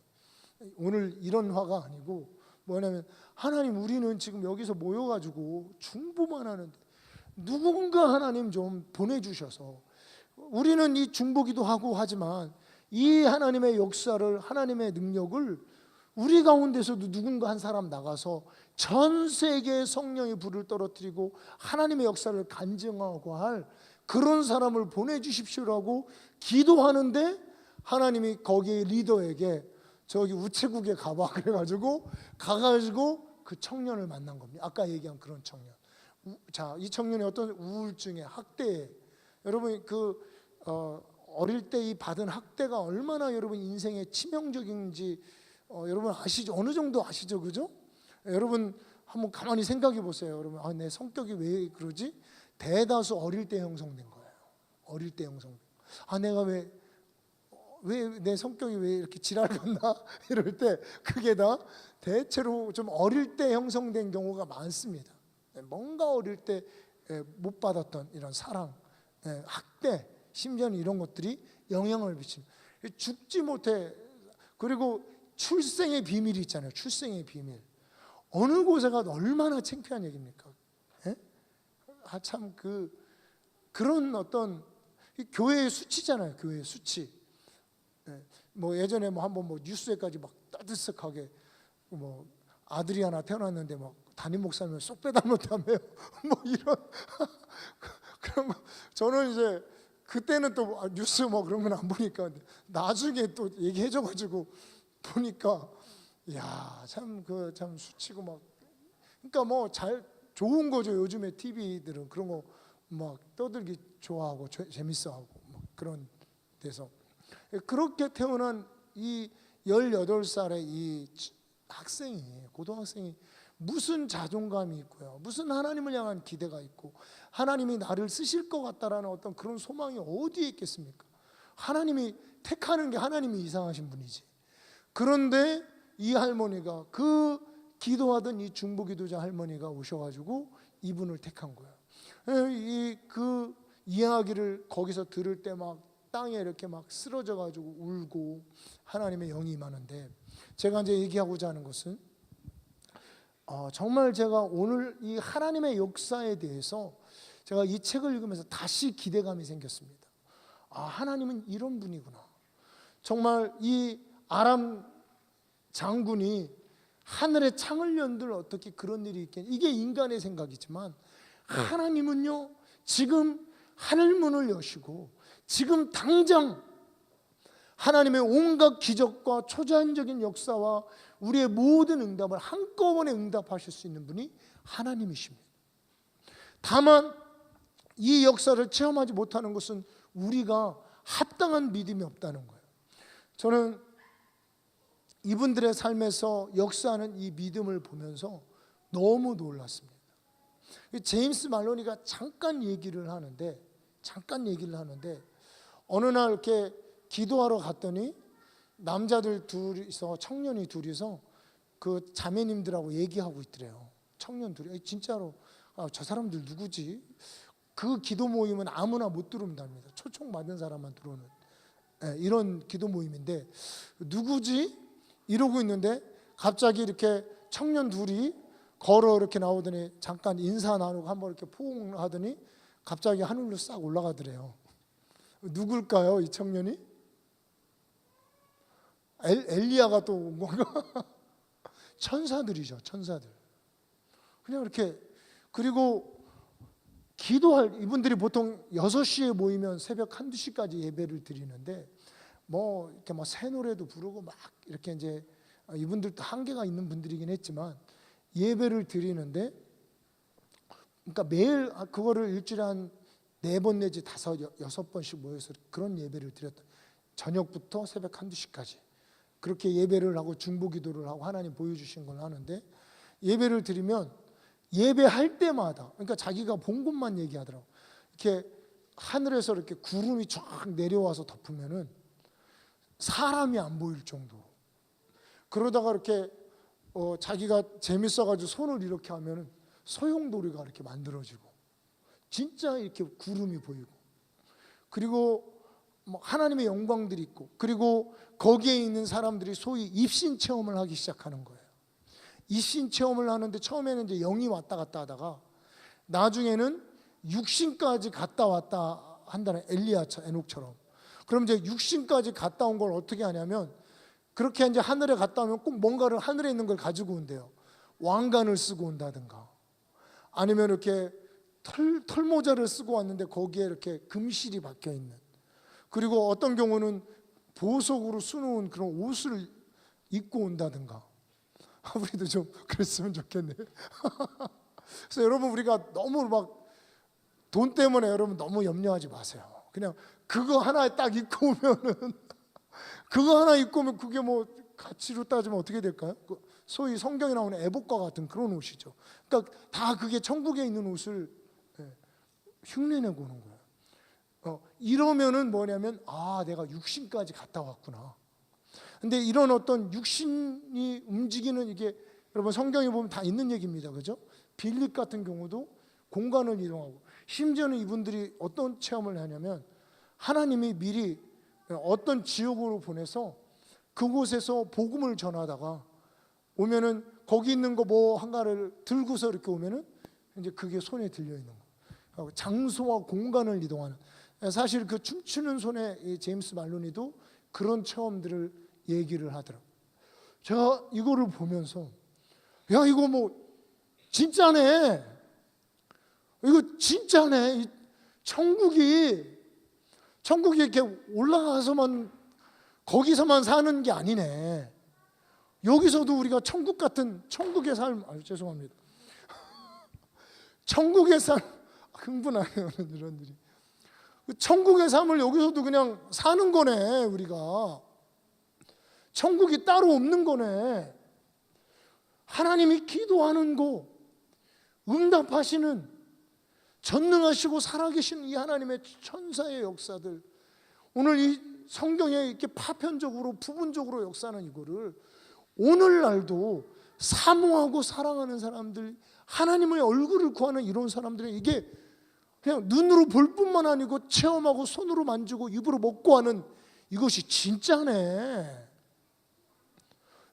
오늘 이런 화가 아니고 뭐냐면, 하나님, 우리는 지금 여기서 모여가지고 중보만 하는데 누군가 하나님 좀 보내주셔서 우리는 이 중보기도 하고 하지만 이 하나님의 역사를, 하나님의 능력을 우리 가운데서도 누군가 한 사람 나가서 전 세계의 성령의 불을 떨어뜨리고 하나님의 역사를 간증하고 할 그런 사람을 보내주십시오라고 기도하는데, 하나님이 거기에 리더에게 저기 우체국에 가봐 그래가지고 가가지고 그 청년을 만난 겁니다. 아까 얘기한 그런 청년. 자, 이 청년이 어떤 우울증에, 학대에, 여러분 어릴 때 이 받은 학대가 얼마나 여러분 인생에 치명적인지 여러분 아시죠? 어느 정도 아시죠, 그죠? 여러분 한번 가만히 생각해 보세요. 여러분, 내 성격이 왜 그러지? 대다수 어릴 때 형성된 거예요. 어릴 때 형성. 내가 왜 내 성격이 왜 이렇게 지랄 같나? 이럴 때 그게 다 대체로 좀 어릴 때 형성된 경우가 많습니다. 뭔가 어릴 때 못 받았던 이런 사랑, 학대, 심지어는 이런 것들이 영향을 미치는, 죽지 못해. 그리고 출생의 비밀이 있잖아요. 출생의 비밀. 어느 곳에 가도 얼마나 창피한 얘기입니까? 참 그런 어떤 교회의 수치잖아요. 교회의 수치. 뭐 예전에 뭐 한번 뭐 뉴스에까지 막 따뜻하게 뭐 아들이 하나 태어났는데 막 담임 목사님을 쏙 빼닮았다며요. 뭐 이런 그런 거. 저는 이제 그때는 또 뉴스 뭐 그런 건 안 보니까 나중에 또 얘기해줘가지고 보니까, 야, 참 참 수치고 막. 그러니까 뭐 좋은 거죠. 요즘에 TV들은 그런 거 막 떠들기 좋아하고 재밌어하고 막 그런 데서. 그렇게 태어난 이 18살의 이 학생이, 고등학생이 무슨 자존감이 있고요, 무슨 하나님을 향한 기대가 있고 하나님이 나를 쓰실 것 같다라는 어떤 그런 소망이 어디에 있겠습니까? 하나님이 택하는 게 하나님이 이상하신 분이지. 그런데 이 할머니가, 그 기도하던 이 중보기도자 할머니가 오셔가지고 이분을 택한 거예요. 그 이야기를 거기서 들을 때 막 땅에 이렇게 막 쓰러져가지고 울고 하나님의 영이 임하는데, 제가 이제 얘기하고자 하는 것은 정말 제가 오늘 이 하나님의 역사에 대해서 제가 이 책을 읽으면서 다시 기대감이 생겼습니다. 하나님은 이런 분이구나. 정말 이 아람 장군이 하늘에 창을 연들 어떻게 그런 일이 있겠냐, 이게 인간의 생각이지만 하나님은요, 지금 하늘문을 여시고 지금 당장 하나님의 온갖 기적과 초자연적인 역사와 우리의 모든 응답을 한꺼번에 응답하실 수 있는 분이 하나님이십니다. 다만 이 역사를 체험하지 못하는 것은 우리가 합당한 믿음이 없다는 거예요. 저는 이분들의 삶에서 역사하는 이 믿음을 보면서 너무 놀랐습니다. 제임스 말로니가 잠깐 얘기를 하는데 어느 날 이렇게 기도하러 갔더니 남자들 둘이서, 청년이 둘이서 그 자매님들하고 얘기하고 있더래요. 청년 둘이. 진짜로 저 사람들 누구지? 그 기도 모임은 아무나 못 들어온답니다. 초청 받은 사람만 들어오는 이런 기도 모임인데 누구지? 이러고 있는데 갑자기 이렇게 청년 둘이 걸어 이렇게 나오더니 잠깐 인사 나누고 한번 이렇게 포옹 하더니 갑자기 하늘로 싹 올라가더래요. 누굴까요, 이 청년이? 엘리야가 또 온 건가? 천사들이죠, 천사들. 그냥 이렇게. 그리고 이분들이 보통 6시에 모이면 새벽 1-2시까지 예배를 드리는데 뭐 이렇게 막 새 노래도 부르고 막 이렇게, 이제 이분들도 한계가 있는 분들이긴 했지만 예배를 드리는데, 그러니까 매일 그거를 일주일에 한 4번 내지 5, 6번씩 모여서 그런 예배를 드렸다. 저녁부터 새벽 1-2시까지 그렇게 예배를 하고 중보기도를 하고 하나님 보여주신 걸 하는데, 예배를 드리면 예배할 때마다, 그러니까 자기가 본 것만 얘기하더라고. 이렇게 하늘에서 이렇게 구름이 쫙 내려와서 덮으면은 사람이 안 보일 정도로. 그러다가 이렇게 자기가 재밌어가지고 손을 이렇게 하면은 소용돌이가 이렇게 만들어지고, 진짜 이렇게 구름이 보이고, 그리고 뭐 하나님의 영광들이 있고, 그리고 거기에 있는 사람들이 소위 입신 체험을 하기 시작하는 거예요. 입신 체험을 하는데 처음에는 이제 영이 왔다 갔다 하다가 나중에는 육신까지 갔다 왔다 한다는 엘리야처럼, 에녹처럼. 그럼 이제 육신까지 갔다 온 걸 어떻게 하냐면, 그렇게 이제 하늘에 갔다 오면 꼭 뭔가를 하늘에 있는 걸 가지고 온대요. 왕관을 쓰고 온다든가, 아니면 이렇게 털모자를 쓰고 왔는데 거기에 이렇게 금실이 박혀 있는, 그리고 어떤 경우는 보석으로 수놓은 그런 옷을 입고 온다든가. 우리도 좀 그랬으면 좋겠네요. 그래서 여러분, 우리가 너무 막 돈 때문에 여러분 너무 염려하지 마세요. 그냥 그거 하나 딱 입고 오면은 그거 하나 입고 오면 그게 뭐 가치로 따지면 어떻게 될까요? 소위 성경에 나오는 애복과 같은 그런 옷이죠. 그러니까 다 그게 천국에 있는 옷을 흉내내고 오는 거예요. 이러면은 뭐냐면, 아, 내가 육신까지 갔다 왔구나. 근데 이런 어떤 육신이 움직이는, 이게 여러분 성경에 보면 다 있는 얘기입니다. 그죠? 빌립 같은 경우도 공간을 이동하고, 심지어는 이분들이 어떤 체험을 하냐면, 하나님이 미리 어떤 지역으로 보내서 그곳에서 복음을 전하다가 오면은 거기 있는 거 뭐 한가를 들고서 이렇게 오면은 이제 그게 손에 들려 있는 거. 장소와 공간을 이동하는. 사실 그 춤추는 손에 이 제임스 말로니도 그런 체험들을 얘기를 하더라고요. 제가 이거를 보면서, 야, 이거 뭐 진짜네. 이거 진짜네. 천국이 이렇게 올라가서만, 거기서만 사는 게 아니네. 여기서도 우리가 천국 같은 천국의 삶, 죄송합니다. 천국의 삶, 흥분하네요, 이런 일이. 천국의 삶을 여기서도 그냥 사는 거네. 우리가 천국이 따로 없는 거네. 하나님이 기도하는 거 응답하시는, 전능하시고 살아계신 이 하나님의 천사의 역사들, 오늘 이 성경에 이렇게 파편적으로 부분적으로 역사하는 이거를 오늘날도 사모하고 사랑하는 사람들, 하나님의 얼굴을 구하는 이런 사람들은 이게 그냥 눈으로 볼 뿐만 아니고 체험하고 손으로 만지고 입으로 먹고 하는, 이것이 진짜네.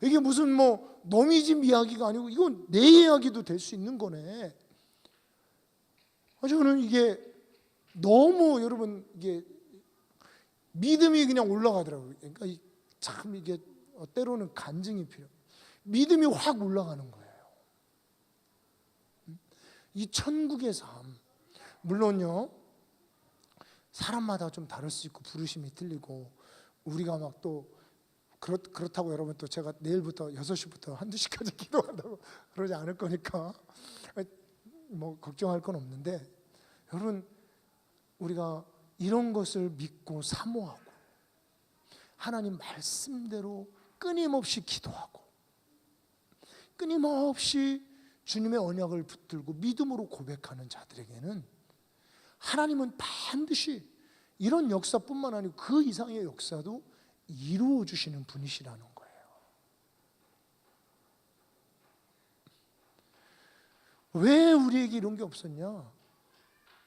이게 무슨 뭐 너미 집 이야기가 아니고 이건 내 이야기도 될 수 있는 거네. 저는 이게 너무, 여러분, 이게 믿음이 그냥 올라가더라고요. 그러니까 참 이게 때로는 간증이 필요해요. 믿음이 확 올라가는 거예요. 이 천국의 삶, 물론요 사람마다 좀 다를 수 있고 부르심이 틀리고, 우리가 막 또 그렇다고 여러분 또 제가 내일부터 6시부터 한두 시까지 기도한다고 그러지 않을 거니까 뭐 걱정할 건 없는데, 여러분, 우리가 이런 것을 믿고 사모하고 하나님 말씀대로 끊임없이 기도하고 끊임없이 주님의 언약을 붙들고 믿음으로 고백하는 자들에게는 하나님은 반드시 이런 역사뿐만 아니고 그 이상의 역사도 이루어 주시는 분이시라는 거예요. 왜 우리에게 이런 게 없었냐?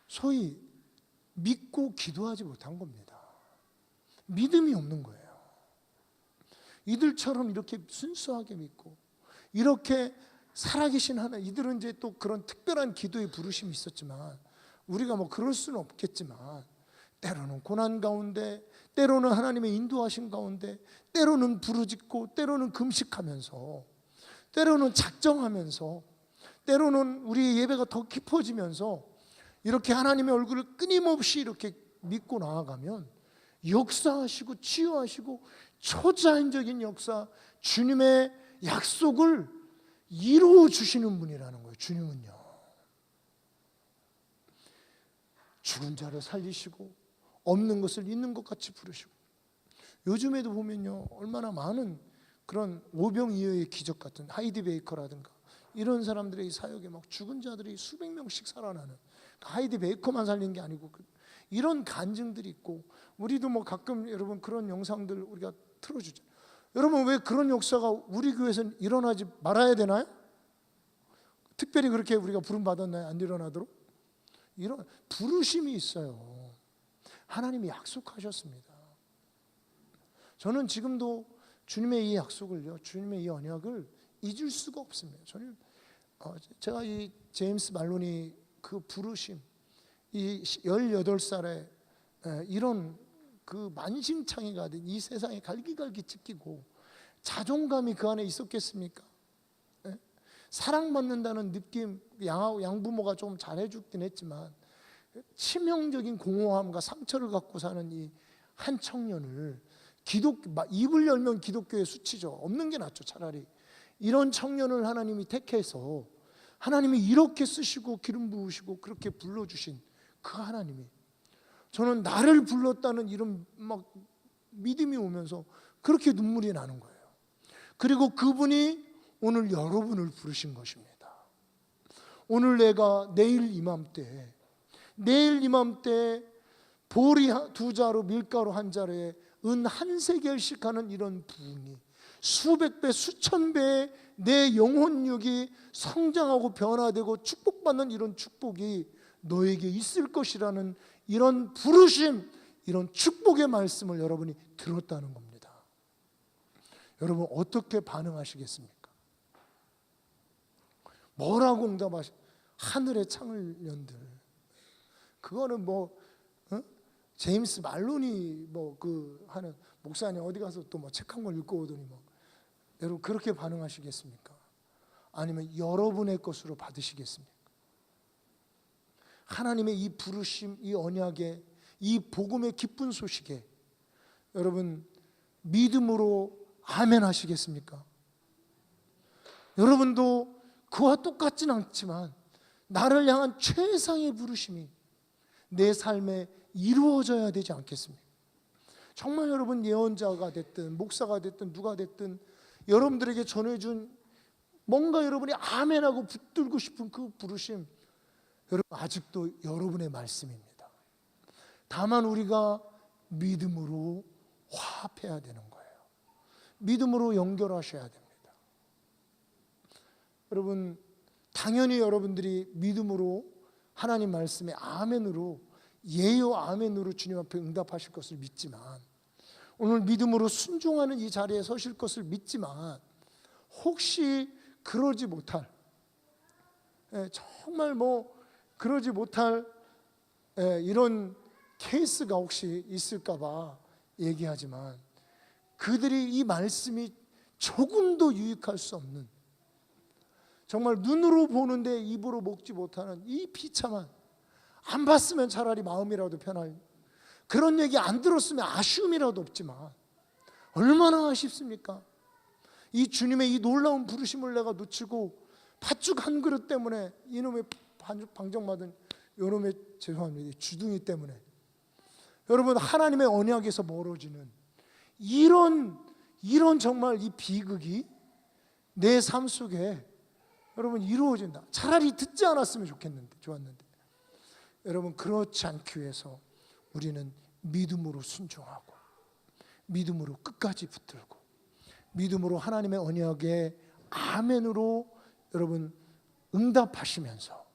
소위 믿고 기도하지 못한 겁니다. 믿음이 없는 거예요. 이들처럼 이렇게 순수하게 믿고 이렇게 살아계신 하나님, 이들은 이제 또 그런 특별한 기도의 부르심이 있었지만 우리가 뭐 그럴 수는 없겠지만, 때로는 고난 가운데, 때로는 하나님의 인도하신 가운데, 때로는 부르짖고, 때로는 금식하면서, 때로는 작정하면서, 때로는 우리의 예배가 더 깊어지면서 이렇게 하나님의 얼굴을 끊임없이 이렇게 믿고 나아가면 역사하시고 치유하시고 초자연적인 역사, 주님의 약속을 이루어 주시는 분이라는 거예요. 주님은요, 죽은 자를 살리시고 없는 것을 있는 것 같이 부르시고, 요즘에도 보면요 얼마나 많은 그런 오병이어의 기적 같은 하이디 베이커라든가 이런 사람들의 사역에 막 죽은 자들이 수백 명씩 살아나는, 하이디 베이커만 살린 게 아니고 이런 간증들이 있고, 우리도 뭐 가끔 여러분 그런 영상들 우리가 틀어주죠. 여러분, 왜 그런 역사가 우리 교회에서는 일어나지 말아야 되나요? 특별히 그렇게 우리가 부름 받았나요? 안 일어나도록? 이런 부르심이 있어요. 하나님이 약속하셨습니다. 저는 지금도 주님의 이 약속을요, 주님의 이 언약을 잊을 수가 없습니다. 저는 제가 이 제임스 말로니 그 부르심, 이 18살에 이런 그 만신창이가 된 이 세상에 갈기갈기 찢기고 자존감이 그 안에 있었겠습니까? 사랑받는다는 느낌, 양부모가 좀 잘해주긴 했지만 치명적인 공허함과 상처를 갖고 사는 이 한 청년을 입을 열면 기독교의 수치죠. 없는 게 낫죠. 차라리 이런 청년을 하나님이 택해서 하나님이 이렇게 쓰시고 기름 부으시고 그렇게 불러주신 그 하나님이, 저는 나를 불렀다는 이런 막 믿음이 오면서 그렇게 눈물이 나는 거예요. 그리고 그분이 오늘 여러분을 부르신 것입니다. 오늘 내가 내일 이맘때 보리 2자루 밀가루 1자루에 은 1세겔씩 하는 이런 부흥이 수백 배 수천 배의 내 영혼육이 성장하고 변화되고 축복받는 이런 축복이 너에게 있을 것이라는 이런 부르심, 이런 축복의 말씀을 여러분이 들었다는 겁니다. 여러분 어떻게 반응하시겠습니까? 뭐라고 하늘의 창을 연들. 그거는 제임스 말로니 하는 목사님 어디 가서 또 책 한 권 읽고 오더니 여러분 그렇게 반응하시겠습니까? 아니면 여러분의 것으로 받으시겠습니까? 하나님의 이 부르심, 이 언약에, 이 복음의 기쁜 소식에 여러분 믿음으로 아멘 하시겠습니까? 여러분도 그와 똑같진 않지만 나를 향한 최상의 부르심이 내 삶에 이루어져야 되지 않겠습니까? 정말 여러분 예언자가 됐든 목사가 됐든 누가 됐든 여러분들에게 전해준 뭔가 여러분이 아멘하고 붙들고 싶은 그 부르심, 여러분 아직도 여러분의 말씀입니다. 다만 우리가 믿음으로 화합해야 되는 거예요. 믿음으로 연결하셔야 됩니다. 여러분 당연히 여러분들이 믿음으로 하나님 말씀에 아멘으로, 예요 아멘으로 주님 앞에 응답하실 것을 믿지만, 오늘 믿음으로 순종하는 이 자리에 서실 것을 믿지만, 혹시 그러지 못할, 정말 그러지 못할 이런 케이스가 혹시 있을까 봐 얘기하지만, 그들이 이 말씀이 조금도 유익할 수 없는, 정말 눈으로 보는데 입으로 먹지 못하는 이 비참한, 안 봤으면 차라리 마음이라도 편할, 그런 얘기 안 들었으면 아쉬움이라도 없지만 얼마나 아쉽습니까? 이 주님의 이 놀라운 부르심을 내가 놓치고 팥죽 한 그릇 때문에, 이놈의 방정맞은 요놈의, 죄송합니다, 주둥이 때문에 여러분 하나님의 언약에서 멀어지는 이런 정말 이 비극이 내 삶 속에 여러분 이루어진다. 차라리 듣지 않았으면 좋았는데 여러분 그렇지 않기 위해서 우리는 믿음으로 순종하고 믿음으로 끝까지 붙들고 믿음으로 하나님의 언약에 아멘으로 여러분 응답하시면서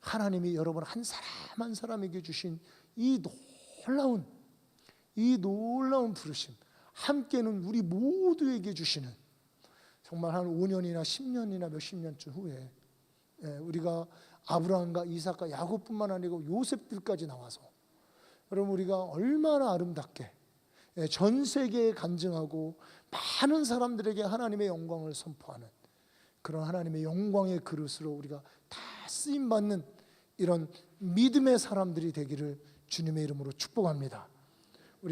하나님이 여러분 한 사람 한 사람에게 주신 이 놀라운 부르심, 함께는 우리 모두에게 주시는, 정말 한 5년이나 10년이나 몇십 년쯤 후에 우리가 아브라함과 이삭과 야곱뿐만 아니고 요셉들까지 나와서 여러분 우리가 얼마나 아름답게 전 세계에 간증하고 많은 사람들에게 하나님의 영광을 선포하는 그런 하나님의 영광의 그릇으로 우리가 다 쓰임받는 이런 믿음의 사람들이 되기를 주님의 이름으로 축복합니다.